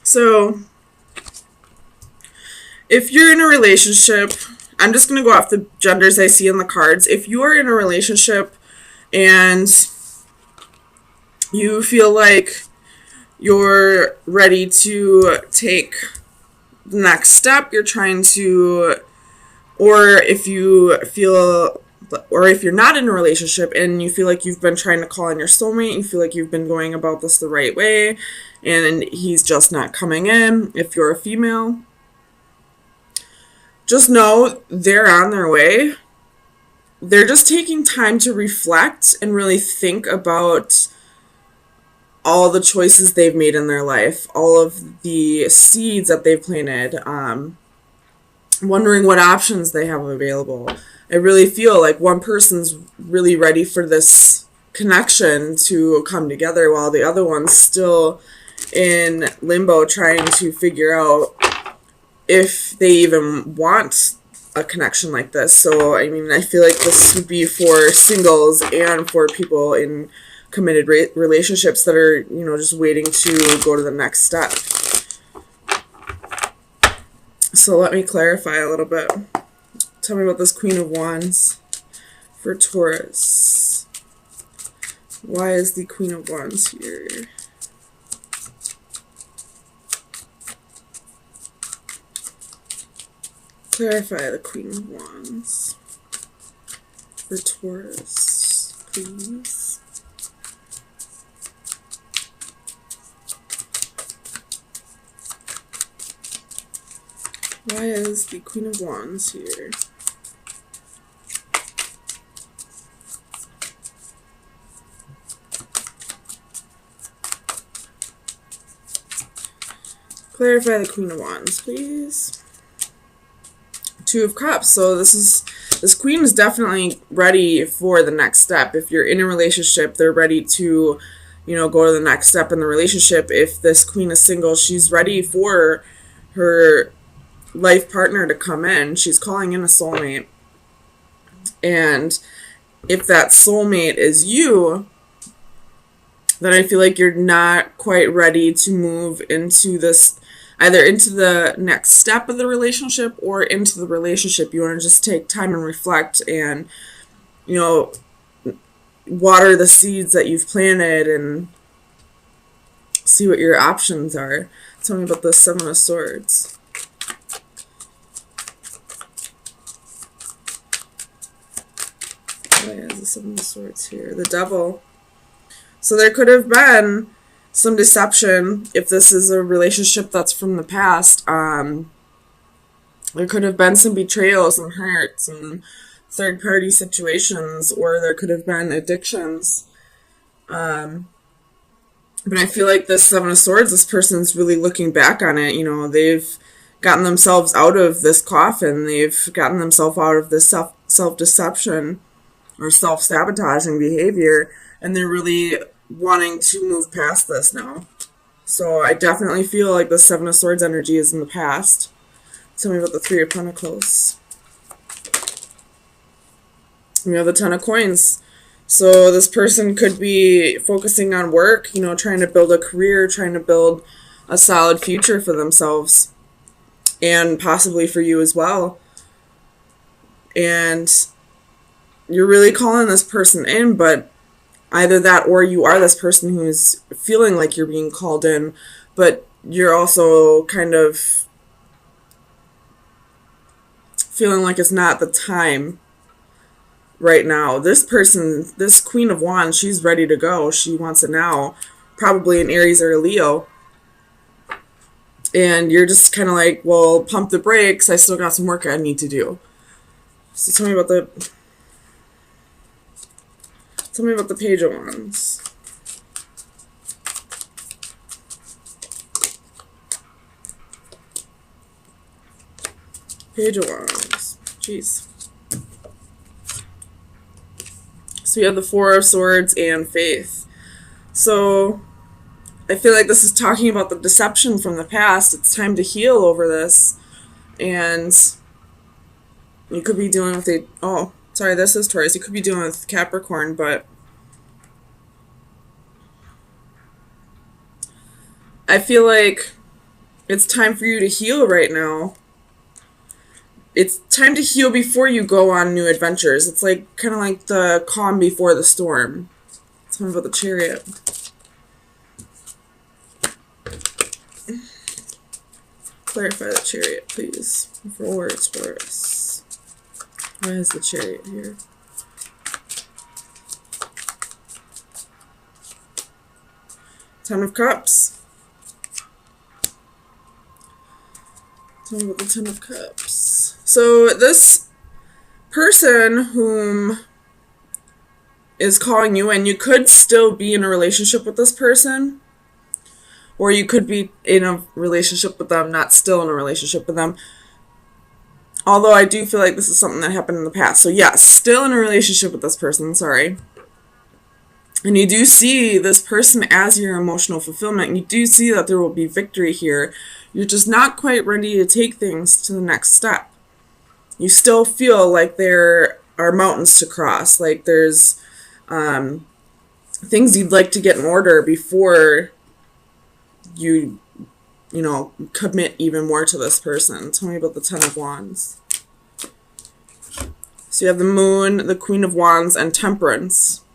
So, if you're in a relationship, I'm just going to go off the genders I see in the cards. If you are in a relationship and you feel like you're ready to take the next step, you're trying to, or if you're not in a relationship and you feel like you've been trying to call in your soulmate, you feel like you've been going about this the right way and he's just not coming in, if you're a female, just know they're on their way. They're just taking time to reflect and really think about all the choices they've made in their life, all of the seeds that they've planted, wondering what options they have available. I really feel like one person's really ready for this connection to come together while the other one's still in limbo trying to figure out if they even want a connection like this. So, I mean, I feel like this would be for singles and for people in committed relationships that are, just waiting to go to the next step. So let me clarify a little bit. Tell me about this Queen of Wands for Taurus. Why is the Queen of Wands here? Clarify the Queen of Wands for Taurus, please. Why is the Queen of Wands here? Clarify the Queen of Wands, please. Two of Cups. So this queen is definitely ready for the next step. If you're in a relationship, they're ready to, go to the next step in the relationship. If this queen is single, she's ready for her life partner to come in. She's calling in a soulmate. And if that soulmate is you, then I feel like you're not quite ready to move into this, either into the next step of the relationship or into the relationship. You want to just take time and reflect and, water the seeds that you've planted and see what your options are. Tell me about the Seven of Swords. Why is the Seven of Swords here? The Devil. So there could have been some deception if this is a relationship that's from the past. There could have been some betrayals and hurts and third-party situations, or there could have been addictions. But I feel like this Seven of Swords, this person's really looking back on it. They've gotten themselves out of this coffin. They've gotten themselves out of this self-deception or self-sabotaging behavior, and they're really wanting to move past this now. So I definitely feel like the Seven of Swords energy is in the past. Tell me about the Three of Pentacles. We have the Ten of Coins. So this person could be focusing on work, trying to build a career, trying to build a solid future for themselves and possibly for you as well. And you're really calling this person in, but either that or you are this person who's feeling like you're being called in, but you're also kind of feeling like it's not the time right now. This person, this Queen of Wands, she's ready to go. She wants it now. Probably an Aries or a Leo. And you're just kind of like, well, pump the brakes. I still got some work I need to do. So tell me about the Page of Wands. Page of Wands. Jeez. So you have the Four of Swords and Faith. So I feel like this is talking about the deception from the past. It's time to heal over this. And you could be dealing with this is Taurus. You could be dealing with Capricorn, but I feel like It's time for you to heal right now. It's time to heal before you go on new adventures. It's like kind of like the calm before the storm. Tell me about the Chariot. Clarify the Chariot, please. 4 words for us. Why is the Chariot here? Ten of Cups. Tell me about the Ten of Cups. So this person whom is calling you, and you could still be in a relationship with this person, or you could be in a relationship with them, not still in a relationship with them. Although I do feel like this is something that happened in the past. So yes, still in a relationship with this person, sorry. And you do see this person as your emotional fulfillment. You do see that there will be victory here. You're just not quite ready to take things to the next step. You still feel like there are mountains to cross. Like there's things you'd like to get in order before you know, commit even more to this person. Tell me about the Ten of Wands. So you have the Moon, the Queen of Wands, and Temperance.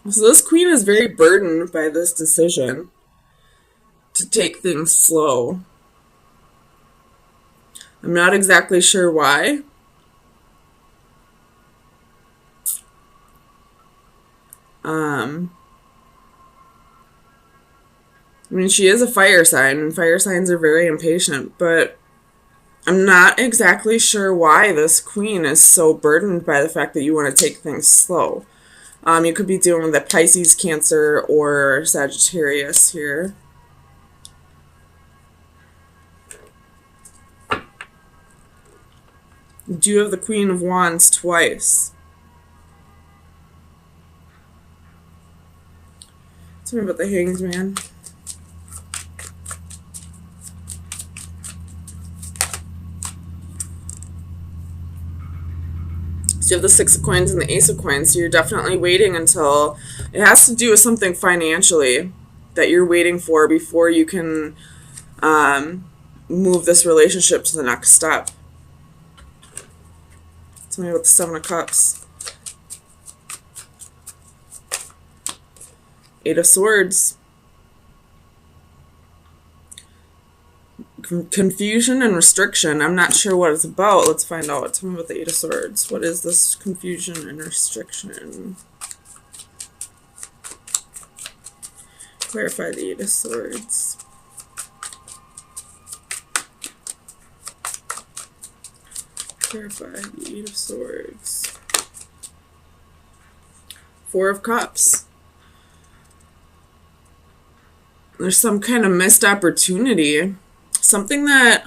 So this queen is very burdened by this decision to take things slow. I'm not exactly sure why. I mean, she is a fire sign, and fire signs are very impatient, but I'm not exactly sure why this queen is so burdened by the fact that you want to take things slow. You could be dealing with a Pisces, Cancer, or Sagittarius here. You do have the Queen of Wands twice. Tell me about the Hanged Man. So you have the Six of Coins and the Ace of Coins. So you're definitely waiting until it has to do with something financially that you're waiting for before you can move this relationship to the next step. Tell me about the Seven of Cups. Eight of Swords. Confusion and restriction. I'm not sure what it's about. Let's find out. Tell me about the Eight of Swords. What is this confusion and restriction? Clarify the Eight of Swords. Clarify the Eight of Swords. Four of Cups. There's some kind of missed opportunity. Something that...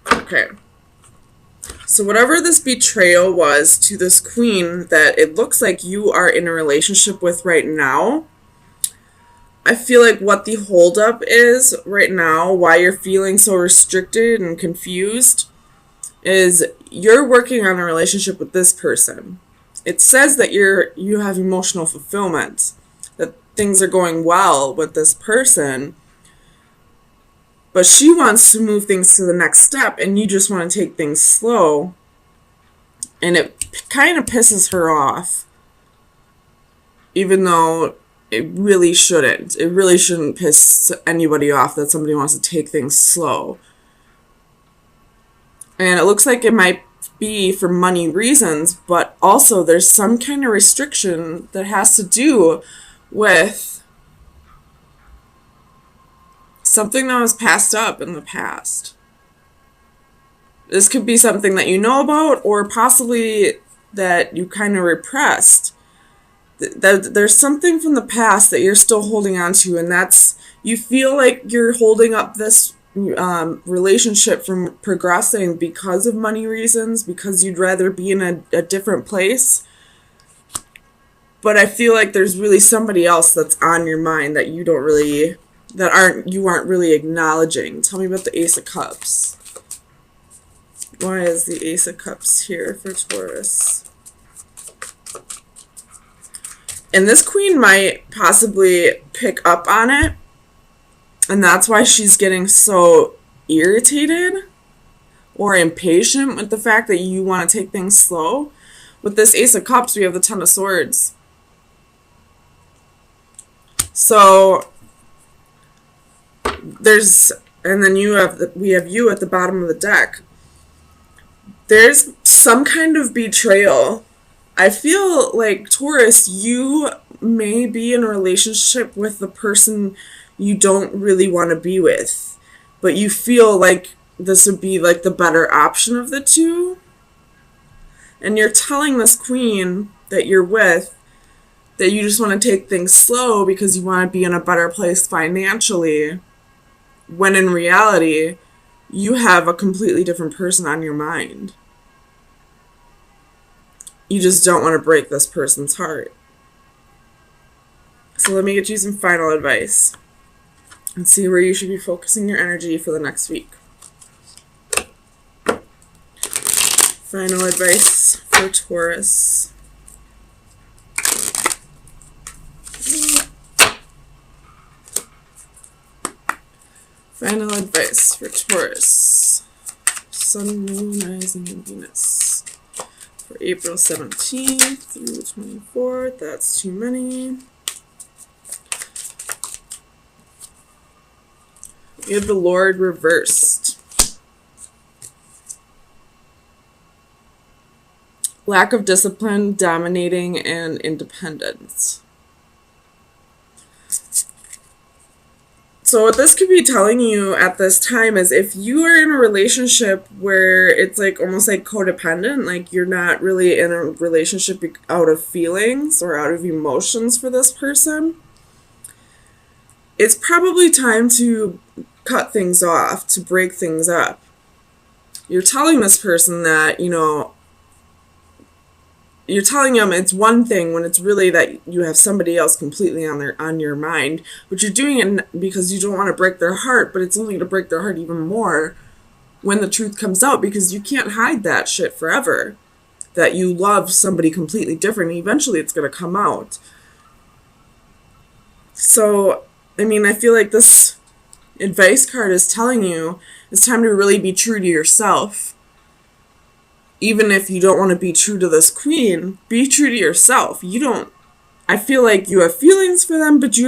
Okay. So whatever this betrayal was to this queen that it looks like you are in a relationship with right now, I feel like what the holdup is right now, why you're feeling so restricted and confused, is you're working on a relationship with this person. It says that you have emotional fulfillment, that things are going well with this person, but she wants to move things to the next step and you just want to take things slow, and it kind of pisses her off, even though it really shouldn't. It really shouldn't piss anybody off that somebody wants to take things slow. And it looks like it might be for money reasons, but also there's some kind of restriction that has to do with something that was passed up in the past. This could be something that you know about, or possibly that you kind of repressed. There's something from the past that you're still holding on to, and that's, you feel like you're holding up this relationship from progressing because of money reasons, because you'd rather be in a different place. But I feel like there's really somebody else that's on your mind that you don't really, you aren't really acknowledging. Tell me about the Ace of Cups. Why is the Ace of Cups here for Taurus? And this queen might possibly pick up on it. And that's why she's getting so irritated or impatient with the fact that you want to take things slow. With this Ace of Cups, we have the Ten of Swords. So there's, and then we have you at the bottom of the deck. There's some kind of betrayal. I feel like, Taurus, you may be in a relationship with the person you don't really want to be with, but you feel like this would be like the better option of the two. And you're telling this queen that you're with that you just want to take things slow because you want to be in a better place financially, when in reality, you have a completely different person on your mind. You just don't want to break this person's heart. So let me get you some final advice and see where you should be focusing your energy for the next week. Final advice for Taurus. Final advice for Taurus. Sun, Moon, Rising, and Venus. For April 17th through the 24th. That's too many. You have the Lord reversed. Lack of discipline, dominating, and independence. So what this could be telling you at this time is, if you are in a relationship where it's like almost like codependent, like you're not really in a relationship out of feelings or out of emotions for this person, it's probably time to cut things off, to break things up. You're telling this person that, you're telling them it's one thing when it's really that you have somebody else completely on your mind, but you're doing it because you don't want to break their heart, but it's only to break their heart even more when the truth comes out, because you can't hide that shit forever, that you love somebody completely different. Eventually it's going to come out. So, I feel like this advice card is telling you it's time to really be true to yourself. Even if you don't want to be true to this queen, be true to yourself. I feel like you have feelings for them, but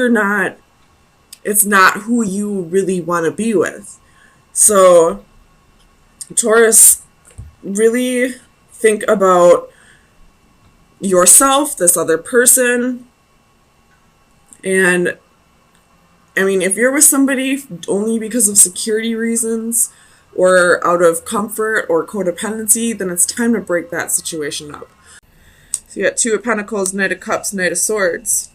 it's not who you really want to be with. So, Taurus, really think about yourself, this other person, and if you're with somebody only because of security reasons or out of comfort or codependency, then it's time to break that situation up. So you got Two of Pentacles, Knight of Cups, Knight of Swords.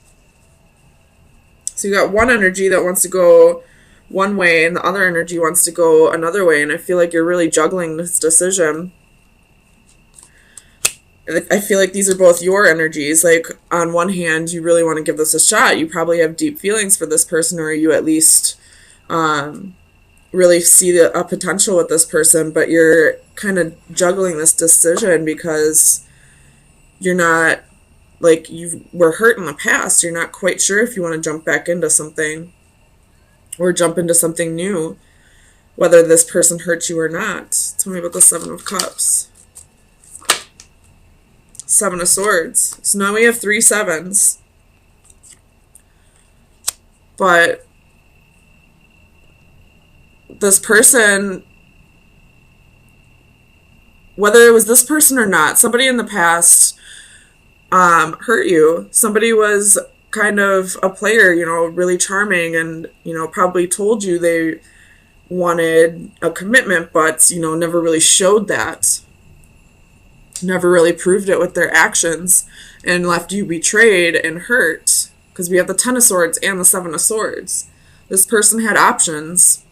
So you got one energy that wants to go one way and the other energy wants to go another way, and I feel like you're really juggling this decision. I feel like these are both your energies. Like, on one hand, you really want to give this a shot. You probably have deep feelings for this person, or you at least really see a potential with this person, but you're kind of juggling this decision because you're not, like, you were hurt in the past. You're not quite sure if you want to jump back into something or jump into something new, whether this person hurt you or not. Tell me about the Seven of Cups. Seven of Swords. So now we have 3 sevens. But this person, whether it was this person or not, somebody in the past hurt you. Somebody was kind of a player, really charming, and, probably told you they wanted a commitment, but, never really showed that. Never really proved it with their actions, and left you betrayed and hurt, because we have the Ten of Swords and the Seven of Swords. This person had options,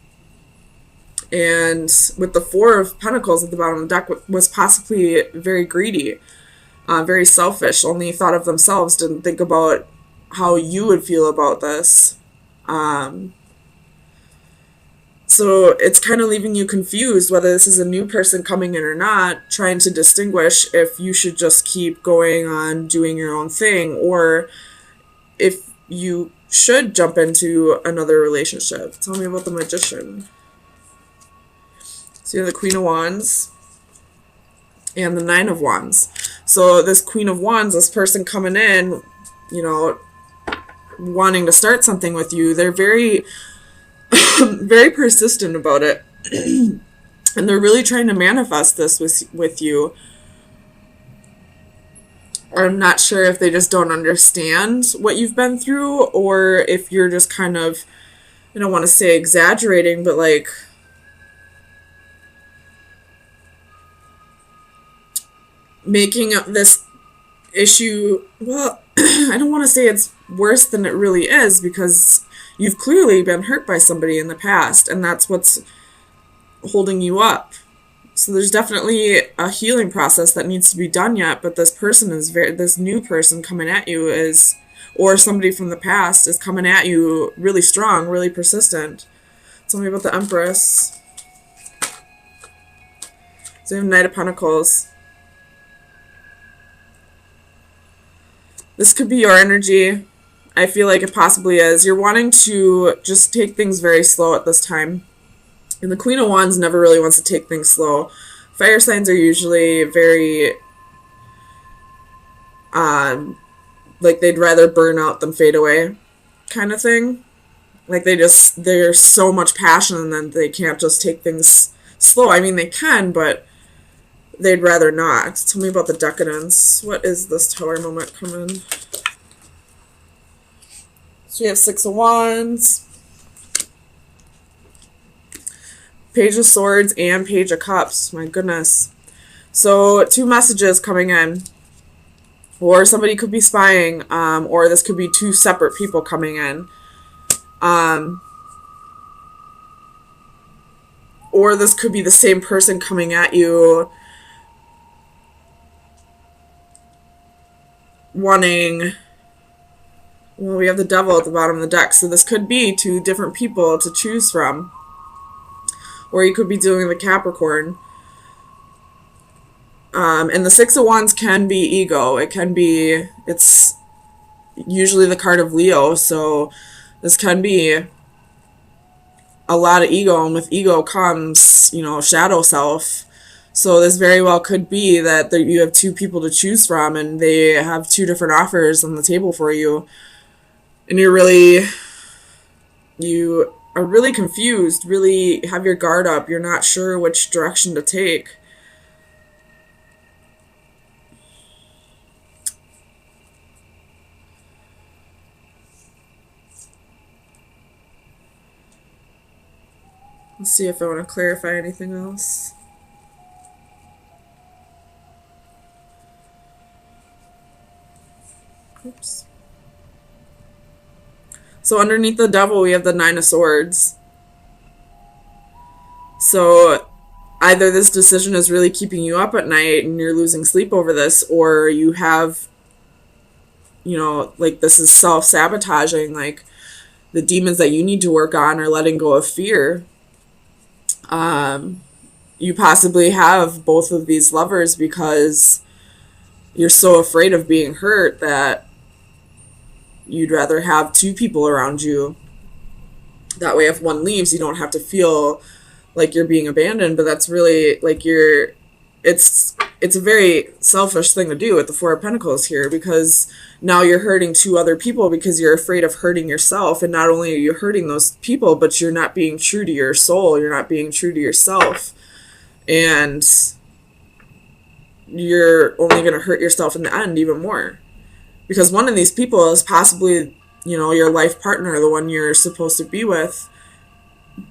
and with the Four of Pentacles at the bottom of the deck, was possibly very greedy, very selfish, only thought of themselves, didn't think about how you would feel about this. So it's kind of leaving you confused whether this is a new person coming in or not, trying to distinguish if you should just keep going on doing your own thing or if you should jump into another relationship. Tell me about the Magician. So you have the Queen of Wands and the Nine of Wands. So this Queen of Wands, this person coming in, you know, wanting to start something with you, they're very very persistent about it. And they're really trying to manifest this with you. I'm not sure if they just don't understand what you've been through or if you're just kind of, I don't want to say exaggerating, but like making this issue, well, I don't want to say it's worse than it really is because you've clearly been hurt by somebody in the past and that's what's holding you up. So there's definitely a healing process that needs to be done yet, but this person is this new person coming at you is, or somebody from the past is coming at you really strong, really persistent. Tell me about the Empress. So you have Knight of Pentacles. This could be your energy. I feel like it possibly is. You're wanting to just take things very slow at this time. And the Queen of Wands never really wants to take things slow. Fire signs are usually very, like they'd rather burn out than fade away kind of thing. Like there's so much passion and then they can't just take things slow. I mean, they can, but they'd rather not. Tell me about the Decadence. What is this Tower moment coming? So we have Six of Wands, Page of Swords, and Page of Cups. My goodness. So 2 messages coming in. Or somebody could be spying, or this could be 2 separate people coming in. Or this could be the same person coming at you wanting... Well, we have the Devil at the bottom of the deck, so this could be 2 different people to choose from. Or you could be dealing with a Capricorn. And the Six of Wands can be ego. It's usually the card of Leo, so this can be a lot of ego, and with ego comes, you know, shadow self. So this very well could be that you have 2 people to choose from, and they have 2 different offers on the table for you. And you are really confused, really have your guard up. You're not sure which direction to take. Let's see if I want to clarify anything else. Oops. So underneath the Devil, we have the Nine of Swords. So either this decision is really keeping you up at night and you're losing sleep over this, or you have, you know, like this is self-sabotaging, like the demons that you need to work on are letting go of fear. You possibly have both of these lovers because you're so afraid of being hurt that you'd rather have 2 people around you. That way if one leaves, you don't have to feel like you're being abandoned, but that's really like it's a very selfish thing to do with the Four of Pentacles here, because now you're hurting 2 other people because you're afraid of hurting yourself. And not only are you hurting those people, but you're not being true to your soul. You're not being true to yourself. And you're only going to hurt yourself in the end even more. Because one of these people is possibly, you know, your life partner, the one you're supposed to be with,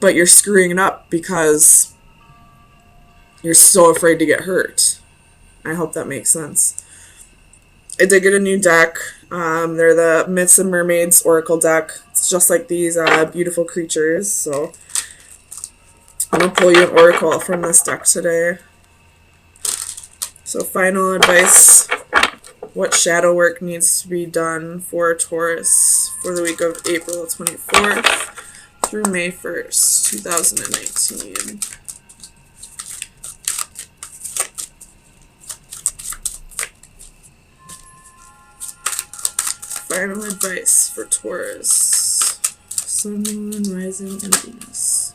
but you're screwing it up because you're so afraid to get hurt. I hope that makes sense. I did get a new deck. They're the Myths and Mermaids Oracle deck. It's just like these beautiful creatures. So I'm going to pull you an oracle from this deck today. So final advice. What shadow work needs to be done for Taurus for the week of April 24th through May 1st, 2019. Final advice for Taurus. Sun, Moon, Rising, and Venus.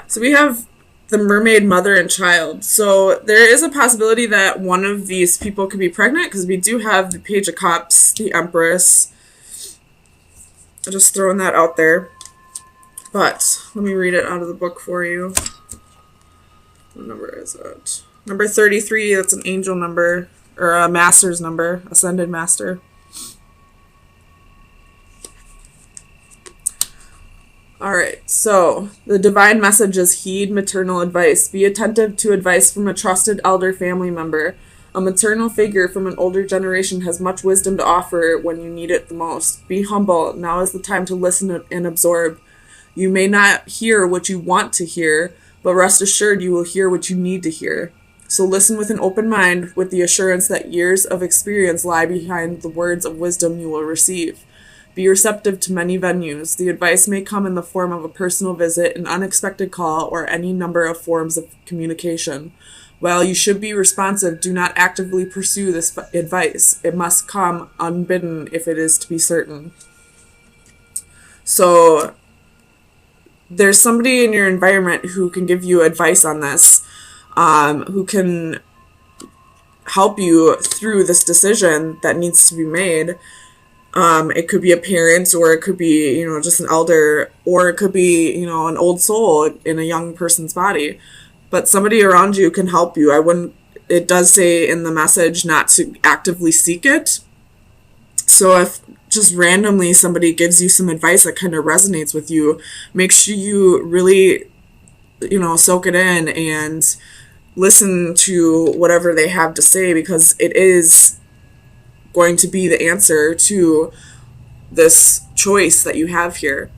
So we have the mermaid, mother, and child. So there is a possibility that one of these people could be pregnant, because we do have the Page of Cups, the Empress. I'm just throwing that out there. But let me read it out of the book for you. What number is it? Number 33, that's an angel number, or a master's number, ascended master. Alright, so the divine message is heed maternal advice. Be attentive to advice from a trusted elder family member. A maternal figure from an older generation has much wisdom to offer when you need it the most. Be humble. Now is the time to listen and absorb. You may not hear what you want to hear, but rest assured you will hear what you need to hear. So listen with an open mind, with the assurance that years of experience lie behind the words of wisdom you will receive. Be receptive to many venues. The advice may come in the form of a personal visit, an unexpected call, or any number of forms of communication. While you should be responsive, do not actively pursue this advice. It must come unbidden if it is to be certain. So there's somebody in your environment who can give you advice on this, who can help you through this decision that needs to be made. It could be a parent, or it could be, just an elder, or it could be, an old soul in a young person's body. But somebody around you can help you. It does say in the message not to actively seek it. So if just randomly somebody gives you some advice that kind of resonates with you, make sure you really, soak it in and listen to whatever they have to say, because it is going to be the answer to this choice that you have here.